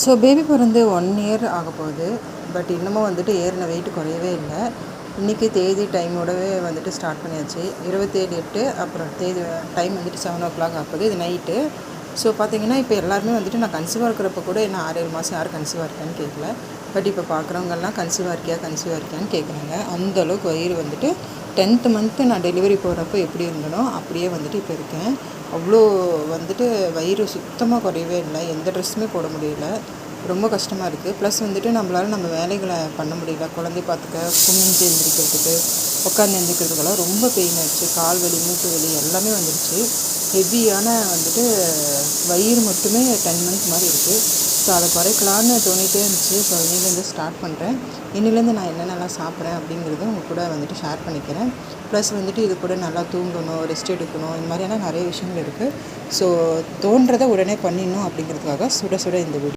So baby பிறந்து 1 year ஆகப்போகுது. But இன்னமும் வந்துட்டு ஏறின வெயிட் குறையவே இல்லை. இன்றைக்கி தேதி டைமோடவே வந்துட்டு ஸ்டார்ட் பண்ணியாச்சு. 27/8 அப்புறம் டைம் வந்துட்டு 7:00 ஆகுது. இது நைட்டு. ஸோ பார்த்தீங்கன்னா இப்போ எல்லாருமே வந்துட்டு நான் கன்சீவாக இருக்கிறப்ப கூட என்ன 6-7 மாதம் யாரும் கன்சீவாக இருக்கான்னு கேட்கல. பட் இப்போ பார்க்குறவங்கெல்லாம் கன்சீவாக இருக்கியான்னு கேட்குறாங்க. அந்தளவுக்கு வயிறு வந்துட்டு 10th மந்த்து நான் டெலிவரி போகிறப்போ எப்படி இருந்தனோ அப்படியே வந்துட்டு இப்போ இருக்கேன். அவ்வளோ வந்துட்டு வயிறு சுத்தமாக குறையவே இல்லை. எந்த ட்ரெஸ்ஸுமே போட முடியல. ரொம்ப கஷ்டமாக இருக்குது. ப்ளஸ் வந்துட்டு நம்மளால் நம்ம வேலைகளை பண்ண முடியல. குழந்தைய பார்த்துக்க, குனிஞ்சு எழுந்திரிக்கிறதுக்கு, உட்காந்து எழுந்திரிக்கிறதுக்கெல்லாம் ரொம்ப பெயின் ஆயிடுச்சு. கால் வலி, மூட்டு வலி எல்லாமே வந்துடுச்சு. ஹெவியான வந்துட்டு வயிறு மட்டுமே 10 மந்த் மாதிரி இருக்குது. ஸோ அதை குறைக்கலான்னு தோணிகிட்டே இருந்துச்சு. ஸோ இன்னிலேருந்து ஸ்டார்ட் பண்ணுறேன். இன்னிலேருந்து நான் என்னென்னலாம் சாப்பிட்றேன் அப்படிங்கிறத உங்கள் கூட வந்துட்டு ஷேர் பண்ணிக்கிறேன். ப்ளஸ் வந்துட்டு இது கூட நல்லா தூங்கணும், ரெஸ்ட் எடுக்கணும், இந்த மாதிரியான நிறைய விஷயங்கள் இருக்குது. ஸோ தோன்றதை உடனே பண்ணிடணும் அப்படிங்கிறதுக்காக சுட சுட இந்த வீடியோ.